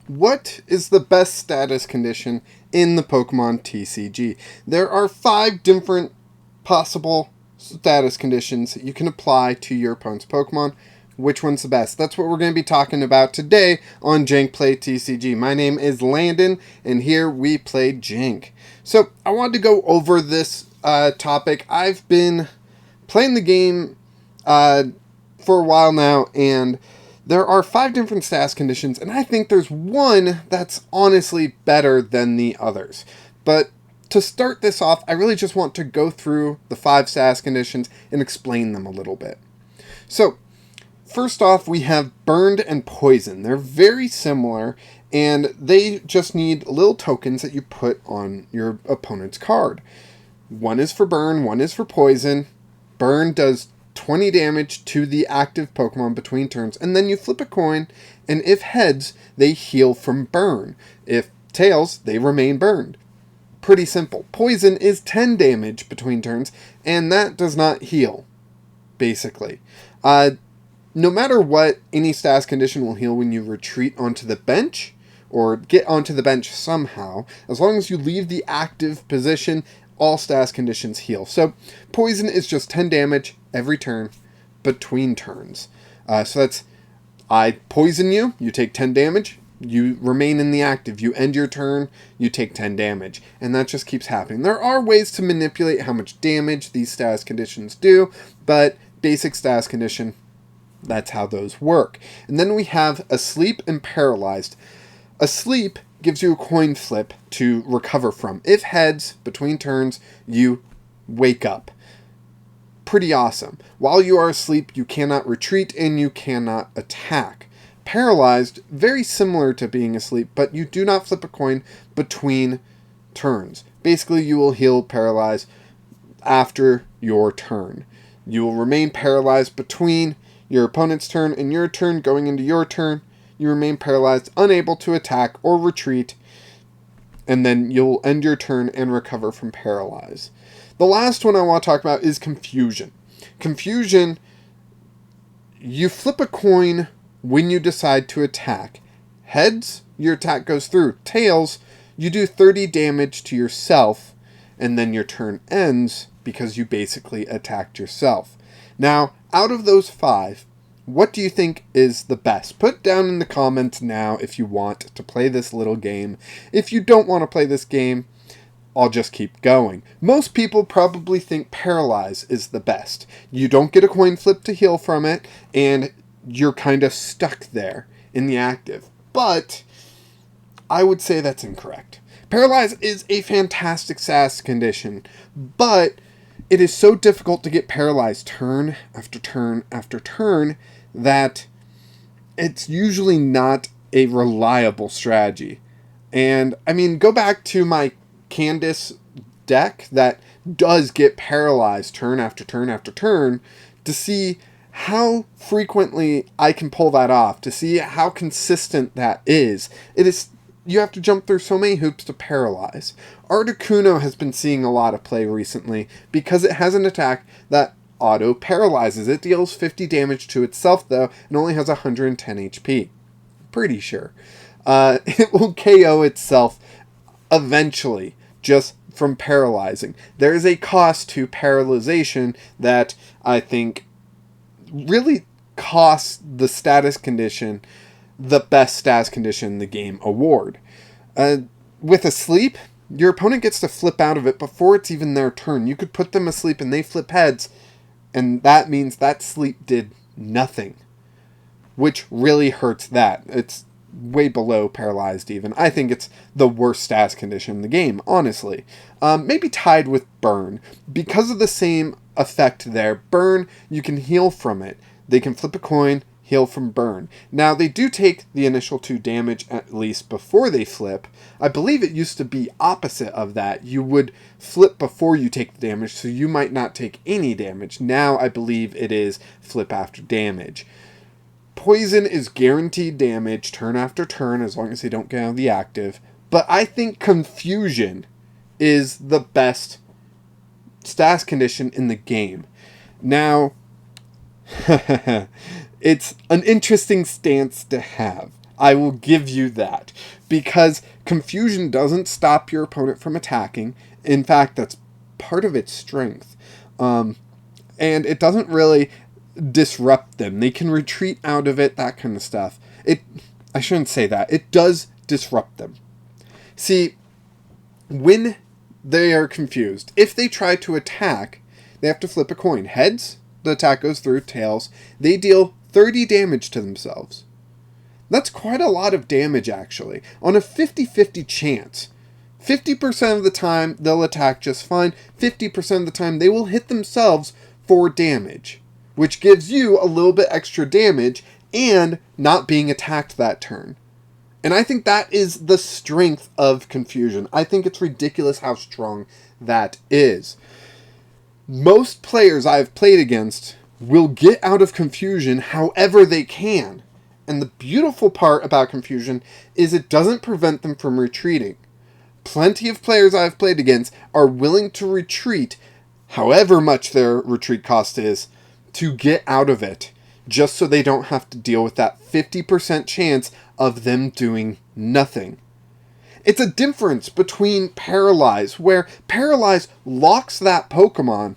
What is the best status condition in the Pokemon TCG? There are 5 different possible status conditions that you can apply to your opponent's Pokemon. Which one's the best? That's what we're going to be talking about today on Jank Play TCG. My name is Landon, and here we play Jank. So, I wanted to go over this topic. I've been playing the game for a while now, and there are 5 different status conditions, and I think there's one that's honestly better than the others. But to start this off, I really just want to go through the 5 status conditions and explain them a little bit. So, first off, we have Burned and Poison. They're very similar, and they just need little tokens that you put on your opponent's card. One is for Burn, one is for Poison. Burn does 20 damage to the active Pokemon between turns, and then you flip a coin, and if heads, they heal from burn. If tails, they remain burned. Pretty simple. Poison is 10 damage between turns, and that does not heal, basically. No matter what, any status condition will heal when you retreat onto the bench, or get onto the bench somehow. As long as you leave the active position, all status conditions heal. So, Poison is just 10 damage every turn between turns. So that's, I poison you, you take 10 damage, you remain in the active, you end your turn, you take 10 damage. And that just keeps happening. There are ways to manipulate how much damage these status conditions do, but basic status condition, that's how those work. And then we have Asleep and Paralyzed. Asleep gives you a coin flip to recover from. If heads, between turns, you wake up. Pretty awesome. While you are asleep, you cannot retreat and you cannot attack. Paralyzed, very similar to being asleep, but you do not flip a coin between turns. Basically, you will heal paralyzed after your turn. You will remain paralyzed between your opponent's turn and your turn. Going into your turn, you remain paralyzed, unable to attack or retreat, and then you'll end your turn and recover from paralyze. The last one I want to talk about is Confusion. Confusion, you flip a coin when you decide to attack. Heads, your attack goes through. Tails, you do 30 damage to yourself, and then your turn ends because you basically attacked yourself. Now, out of those 5, what do you think is the best? Put down in the comments now if you want to play this little game. If you don't want to play this game, I'll just keep going. Most people probably think Paralyze is the best. You don't get a coin flip to heal from it, and you're kind of stuck there in the active. But I would say that's incorrect. Paralyze is a fantastic status condition, but it is so difficult to get paralyzed turn after turn after turn that it's usually not a reliable strategy. And, I mean, go back to my Candace deck that does get paralyzed turn after turn after turn to see how frequently I can pull that off, to see how consistent that is. You have to jump through so many hoops to paralyze. Articuno has been seeing a lot of play recently because it has an attack that auto-paralyzes. It deals 50 damage to itself, though, and only has 110 HP. Pretty sure. It will KO itself eventually, just from paralyzing. There is a cost to paralyzation that I think really costs the status condition the best status condition in the game award. With Asleep, your opponent gets to flip out of it before it's even their turn. You could put them asleep and they flip heads, and that means that sleep did nothing, which really hurts that. It's way below paralyzed even. I think it's the worst status condition in the game, honestly. Maybe tied with Burn. Because of the same effect there, Burn, you can heal from it. They can flip a coin, heal from Burn. Now, they do take the initial 2 damage at least before they flip. I believe it used to be opposite of that. You would flip before you take the damage, so you might not take any damage. Now, I believe it is flip after damage. Poison is guaranteed damage turn after turn as long as they don't get out of the active. But I think Confusion is the best status condition in the game. Now, it's an interesting stance to have. I will give you that. Because confusion doesn't stop your opponent from attacking. In fact, that's part of its strength. And it doesn't really disrupt them. They can retreat out of it, that kind of stuff. I shouldn't say that. It does disrupt them. See, when they are confused, if they try to attack, they have to flip a coin. Heads, the attack goes through. Tails, they deal 30 damage to themselves. That's quite a lot of damage, actually. On a 50-50 chance, 50% of the time they'll attack just fine. 50% of the time they will hit themselves for damage, which gives you a little bit extra damage and not being attacked that turn. And I think that is the strength of confusion. I think it's ridiculous how strong that is. Most players I've played against will get out of confusion however they can. And the beautiful part about confusion is it doesn't prevent them from retreating. Plenty of players I've played against are willing to retreat, however much their retreat cost is, to get out of it, just so they don't have to deal with that 50% chance of them doing nothing. It's a difference between Paralyze, where Paralyze locks that Pokemon.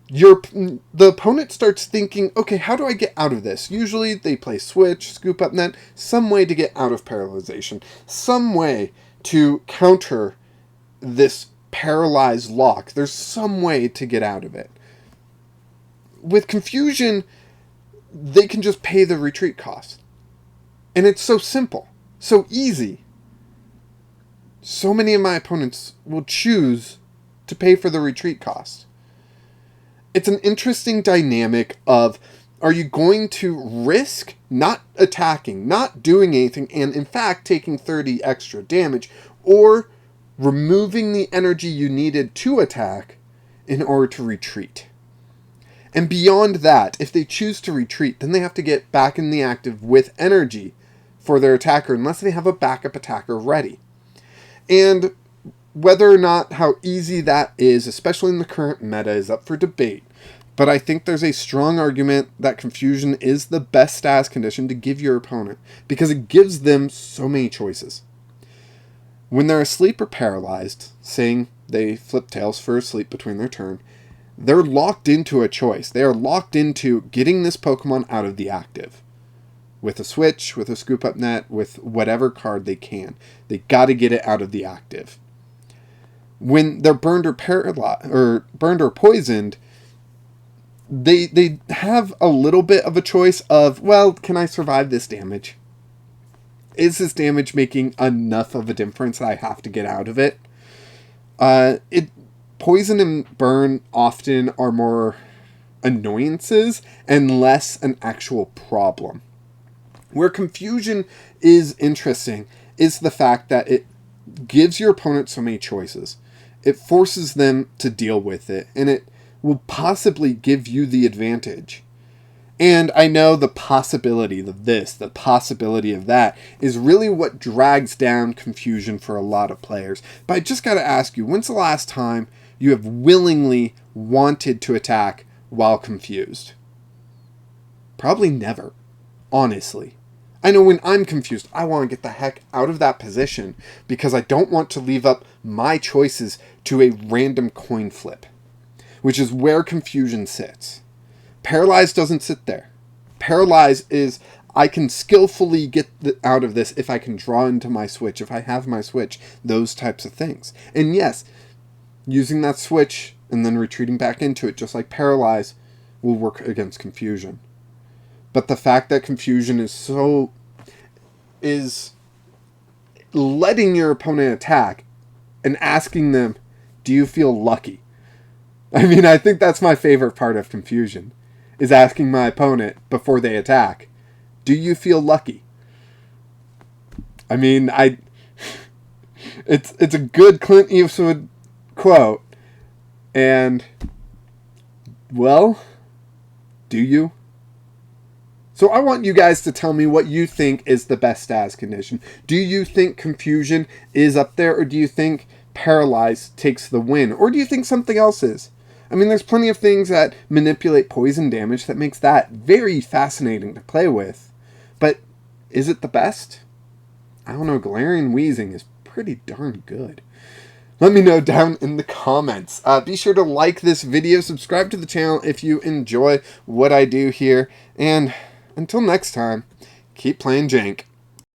The opponent starts thinking, okay, how do I get out of this? Usually they play Switch, Scoop Up Net, some way to get out of Paralyzation, some way to counter this Paralyze lock. There's some way to get out of it. With Confusion, they can just pay the retreat cost. And it's so simple, so easy. So many of my opponents will choose to pay for the retreat cost. It's an interesting dynamic of, are you going to risk not attacking, not doing anything, and in fact taking 30 extra damage, or removing the energy you needed to attack in order to retreat? And beyond that, if they choose to retreat, then they have to get back in the active with energy for their attacker, unless they have a backup attacker ready. And whether or not how easy that is, especially in the current meta, is up for debate. But I think there's a strong argument that Confusion is the best status condition to give your opponent, because it gives them so many choices. When they're asleep or paralyzed, saying they flip tails for asleep between their turn, they're locked into a choice. They are locked into getting this Pokemon out of the active. With a Switch, with a Scoop Up Net, with whatever card they can. They got to get it out of the active. When they're burned or poisoned, they have a little bit of a choice of, well, can I survive this damage? Is this damage making enough of a difference that I have to get out of it? Poison and burn often are more annoyances and less an actual problem. Where Confusion is interesting is the fact that it gives your opponent so many choices. It forces them to deal with it, and it will possibly give you the advantage. And I know the possibility of this, the possibility of that, is really what drags down Confusion for a lot of players. But I just got to ask you, when's the last time you have willingly wanted to attack while confused? Probably never, honestly. I know when I'm confused, I want to get the heck out of that position because I don't want to leave up my choices to a random coin flip, which is where Confusion sits. Paralyze doesn't sit there. Paralyze is, I can skillfully get out of this if I can draw into my Switch, if I have my Switch, those types of things. And yes, using that Switch and then retreating back into it, just like Paralyze, will work against Confusion. But the fact that Confusion is letting your opponent attack and asking them, do you feel lucky? I mean, I think that's my favorite part of Confusion, is asking my opponent before they attack, do you feel lucky? I mean, it's a good Clint Eastwood quote, and, well, do you? So I want you guys to tell me what you think is the best status condition. Do you think Confusion is up there, or do you think Paralyze takes the win? Or do you think something else is? I mean, there's plenty of things that manipulate poison damage that makes that very fascinating to play with. But Is it the best? I don't know. Galarian Weezing is pretty darn good. Let me know down in the comments. Be sure to like this video, subscribe to the channel if you enjoy what I do here, and until next time, keep playing Jank.